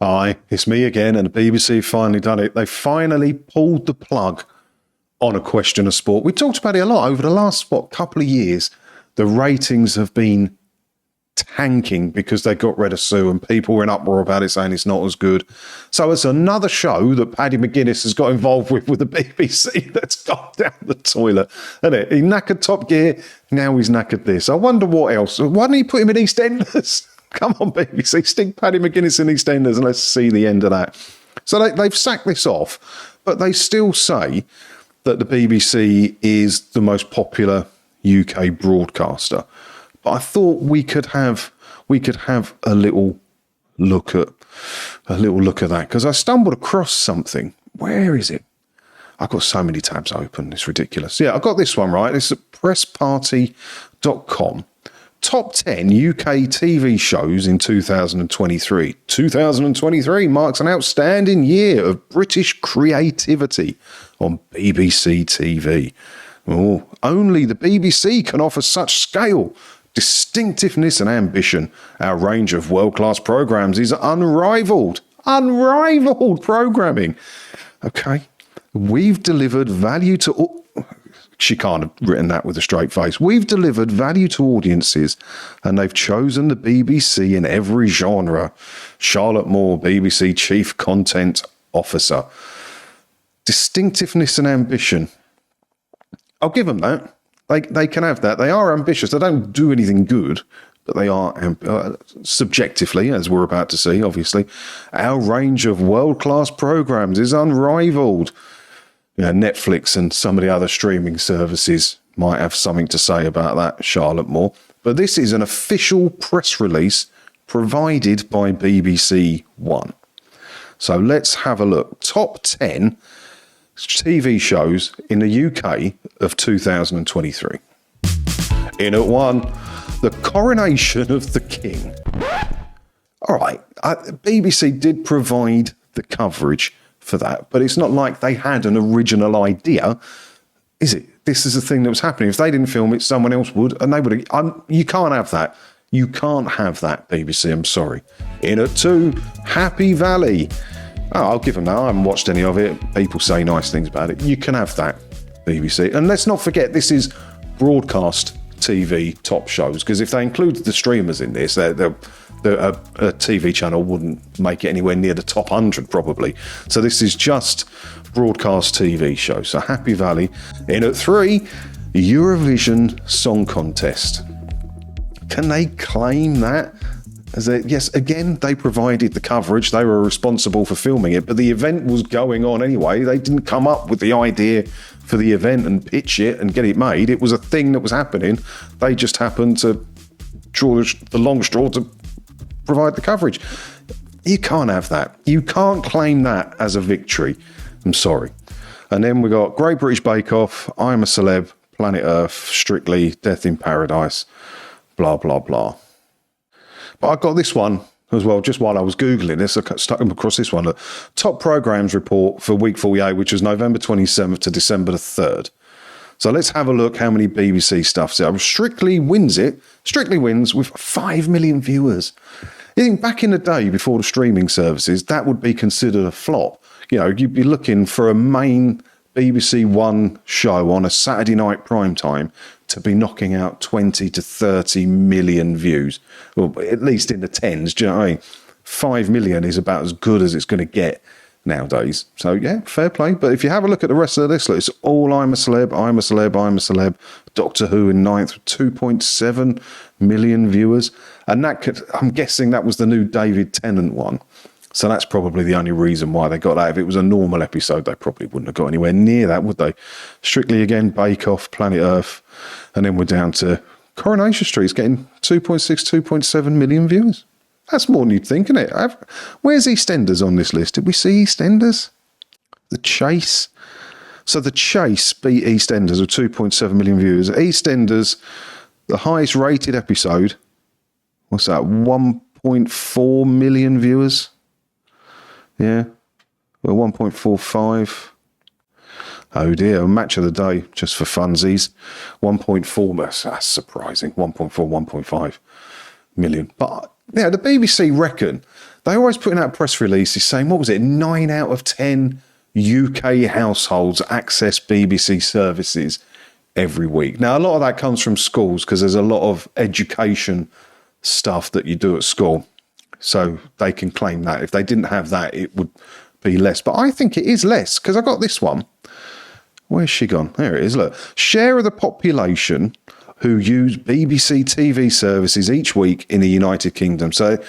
Hi, it's me again, and the BBC finally done it. They finally pulled the plug on A Question of Sport. We talked about it a lot over the last, couple of years. The ratings have been tanking because they got rid of Sue, and people were in uproar about it, saying it's not as good. So it's another show that Paddy McGuinness has got involved with the BBC that's gone down the toilet, isn't it? He knackered Top Gear, now he's knackered this. I wonder what else. Why didn't he put him in EastEnders? Come on, BBC, stick Paddy McGuinness in EastEnders and let's see the end of that. So they've sacked this off, but they still say that the BBC is the most popular UK broadcaster. But I thought we could have a little look at that, because I stumbled across something. Where is it? I've got so many tabs open, it's ridiculous. Yeah, I got this one right. It's at pressparty.com. Top 10 UK TV shows in 2023. 2023 marks an outstanding year of British creativity on BBC TV. Oh, only the BBC can offer such scale, distinctiveness and ambition. Our range of world-class programmes is unrivalled. Unrivalled programming. Okay. We've delivered value to all. She can't have written that with a straight face. We've delivered value to audiences, and they've chosen the BBC in every genre. Charlotte Moore, BBC Chief Content Officer. Distinctiveness and ambition. I'll give them that. They can have that. They are ambitious. They don't do anything good, but they are subjectively, as we're about to see, obviously. Our range of world-class programmes is unrivalled. You know, Netflix and some of the other streaming services might have something to say about that, Charlotte Moore. But this is an official press release provided by BBC One. So let's have a look. Top 10 TV shows in the UK of 2023. In at 1, The Coronation of the King. All right, BBC did provide the coverage for that, but it's not like they had an original idea, is it? This is the thing that was happening. If they didn't film it, someone else would, and they would have. You can't have that. You can't have that, BBC. I'm sorry. In at 2, Happy Valley. Oh, I'll give them that. I haven't watched any of it. People say nice things about it. You can have that, BBC. And let's not forget, this is broadcast TV top shows, because if they included the streamers in this, a TV channel wouldn't make it anywhere near the top 100 probably. So this is just broadcast TV shows. So Happy Valley. In at 3, Eurovision Song Contest. Can they claim that? Yes, again, they provided the coverage. They were responsible for filming it, but the event was going on anyway. They didn't come up with the idea for the event and pitch it and get it made. It was a thing that was happening. They just happened to draw the long straw to provide the coverage. You can't have that. You can't claim that as a victory. I'm sorry. And then we got Great British Bake Off, I'm a Celeb, Planet Earth, Strictly, Death in Paradise, blah, blah, blah. But I got this one as well, just while I was Googling this, I stuck across this one. Look, top programmes report for week 48, which was November 27th to December the 3rd. So let's have a look how many BBC stuff's there. Strictly wins it. Strictly wins with 5 million viewers. You think back in the day before the streaming services, that would be considered a flop. You know, you'd be looking for a main BBC One show on a Saturday night prime time to be knocking out 20 to 30 million views, or at least in the tens. Do you know what I mean? 5 million is about as good as it's going to get nowadays. So yeah, fair play. But if you have a look at the rest of this list, it's all I'm a Celeb, I'm a Celeb, I'm a Celeb. Doctor Who in 9th, 2.7 million viewers. And that I'm guessing that was the new David Tennant one. So that's probably the only reason why they got that. If it was a normal episode, they probably wouldn't have got anywhere near that, would they? Strictly again, Bake Off, Planet Earth. And then we're down to Coronation Street. It's getting 2.7 million viewers. That's more than you'd think, isn't it? Where's EastEnders on this list? Did we see EastEnders? The Chase. So The Chase beat EastEnders with 2.7 million viewers. EastEnders, the highest rated episode, what's that, 1.4 million viewers? Yeah, well, 1.45. Oh dear, match of the day, just for funsies. 1.4, that's surprising. 1.4, 1.5 million. But yeah, the BBC reckon They always put out press releases saying, what was it, 9 out of 10 UK households access BBC services every week. Now, a lot of that comes from schools because there's a lot of education stuff that you do at school. So they can claim that. If they didn't have that, it would be less. But I think it is less because I got this one. Where's she gone? There it is. Look, share of the population who use BBC TV services each week in the United Kingdom. So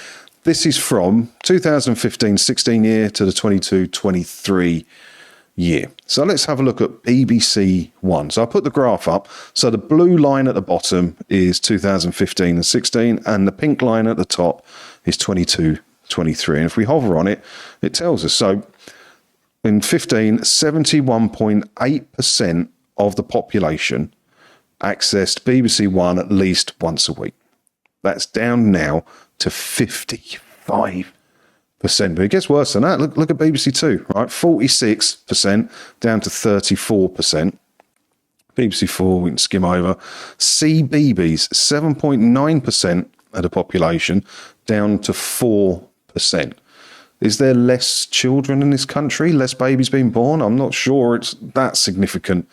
this is from 2015-16 year to the 22-23 year. So let's have a look at BBC One. So I put the graph up. So the blue line at the bottom is 2015 and 16, and the pink line at the top is 22-23. And if we hover on it, it tells us. So in 15, 71.8% of the population accessed BBC One at least once a week. That's down now to 55%. But it gets worse than that. Look at BBC Two, right? 46% down to 34%. BBC Four, we can skim over. CBeebies, 7.9% of the population, down to 4%. Is there less children in this country? Less babies being born? I'm not sure it's that significant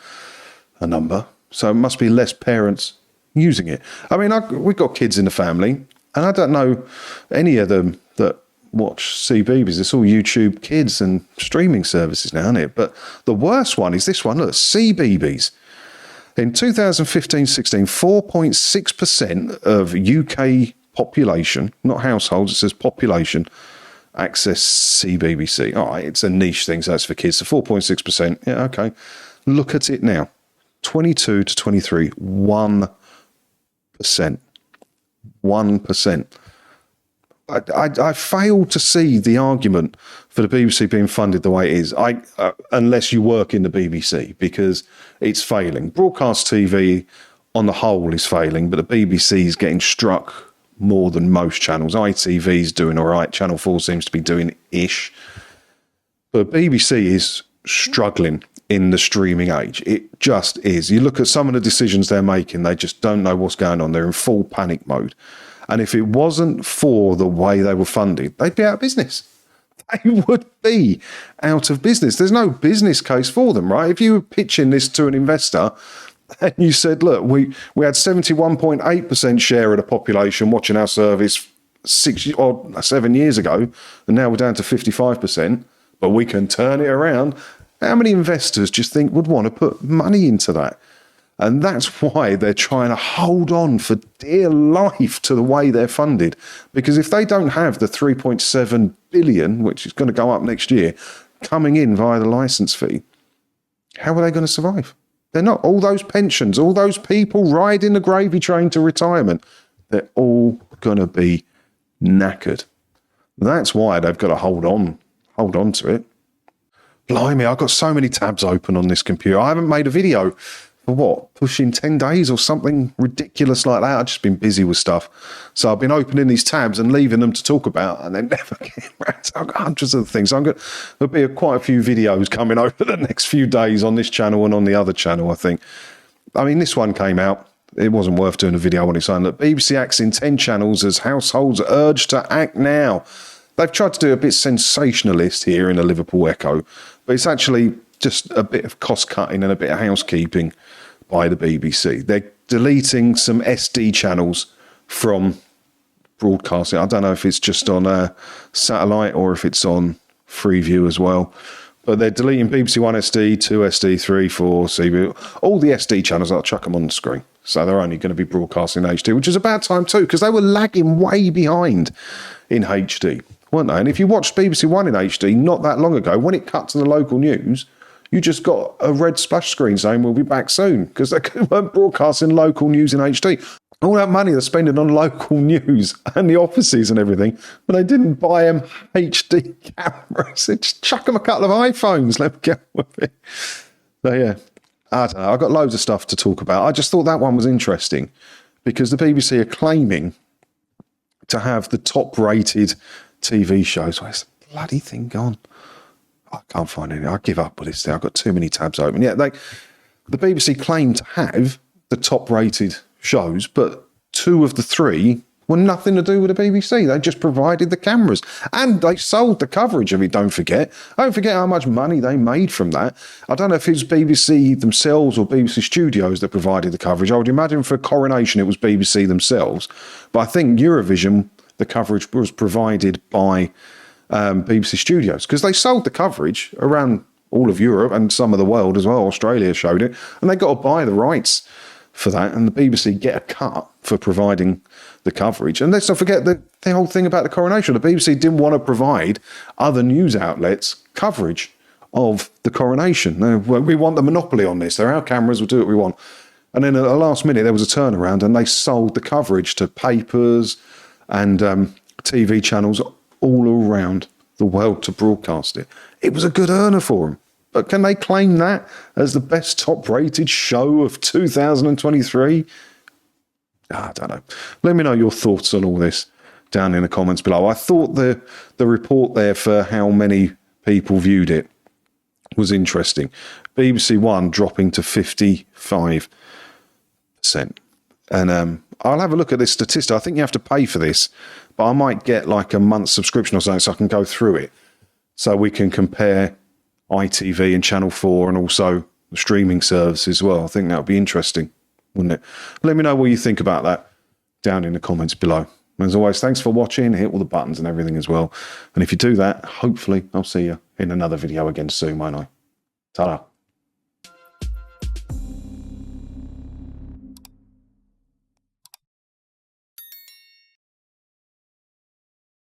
a number. So it must be less parents using it. I mean, we've got kids in the family, and I don't know any of them that watch CBeebies. It's all YouTube Kids and streaming services now, isn't it? But the worst one is this one. Look, CBeebies. In 2015-16, 4.6% of UK population, not households, it says population, access CBBC. All right, it's a niche thing, so that's for kids. So 4.6%. Yeah, okay. Look at it now. 22 to 23, 1%. 1%. I fail to see the argument for the BBC being funded the way it is, unless you work in the BBC, because it's failing. Broadcast TV on the whole is failing, but the BBC is getting struck more than most channels. ITV's doing all right. Channel 4 seems to be doing ish. But BBC is struggling in the streaming age. It just is. You look at some of the decisions they're making, they just don't know what's going on. They're in full panic mode. And if it wasn't for the way they were funded, they'd be out of business. They would be out of business. There's no business case for them, right? If you were pitching this to an investor and you said, look, we had 71.8% share of the population watching our service 7 years ago, and now we're down to 55%, but we can turn it around. How many investors do you think would want to put money into that? And that's why they're trying to hold on for dear life to the way they're funded. Because if they don't have the 3.7 billion, which is going to go up next year, coming in via the licence fee, how are they going to survive? They're not. All those pensions, all those people riding the gravy train to retirement, they're all going to be knackered. That's why they've got to hold on to it. Blimey, I've got so many tabs open on this computer. I haven't made a video for what, pushing 10 days or something ridiculous like that. I've just been busy with stuff. So I've been opening these tabs and leaving them to talk about and then never getting around to. I've got hundreds of things. So there'll be quite a few videos coming over the next few days on this channel and on the other channel, I think. I mean, this one came out. It wasn't worth doing a video on its own. Look, BBC acts in 10 channels as households urged to act now. They've tried to do a bit sensationalist here in the Liverpool Echo, but it's actually just a bit of cost cutting and a bit of housekeeping by the BBC. They're deleting some SD channels from broadcasting. I don't know if it's just on satellite or if it's on Freeview as well. But they're deleting BBC One SD, 2 SD, 3, 4, CB, all the SD channels. I'll chuck them on the screen. So they're only going to be broadcasting HD, which is about time too, because they were lagging way behind in HD, weren't they? And if you watched BBC One in HD not that long ago, when it cut to the local news, you just got a red splash screen saying we'll be back soon, because they weren't broadcasting local news in HD. All that money they're spending on local news and the offices and everything, but they didn't buy them HD cameras. Just chuck them a couple of iPhones. Let me get with it. So yeah, I don't know. I've got loads of stuff to talk about. I just thought that one was interesting because the BBC are claiming to have the top-rated TV shows. Where's the bloody thing gone? I can't find it. I give up with this thing. I've got too many tabs open. Yeah, the BBC claim to have the top-rated shows, but 2 of the 3 were nothing to do with the BBC. They just provided the cameras and they sold the coverage of it. Don't forget how much money they made from that. I don't know if it's BBC themselves or BBC Studios that provided the coverage. I would imagine for Coronation it was BBC themselves, but I think Eurovision, the coverage was provided by BBC Studios, because they sold the coverage around all of Europe and some of the world as well. Australia showed it, and they got to buy the rights for that, and the BBC get a cut for providing the coverage. And let's not forget the whole thing about the Coronation. The BBC didn't want to provide other news outlets coverage of the Coronation. We want the monopoly on this. They're our cameras, we'll do what we want. And then at the last minute, there was a turnaround, and they sold the coverage to papers and TV channels all around the world to broadcast it. It was a good earner for them. But can they claim that as the best top-rated show of 2023? I don't know. Let me know your thoughts on all this down in the comments below. I thought the report there for how many people viewed it was interesting. BBC One dropping to 55%. And I'll have a look at this statistic. I think you have to pay for this, but I might get like a month's subscription or something so I can go through it, so we can compare ITV and Channel 4 and also the streaming service as well. I think that would be interesting, wouldn't it? Let me know what you think about that down in the comments below. As always, thanks for watching. Hit all the buttons and everything as well. And if you do that, hopefully I'll see you in another video again soon, won't I? Ta-da.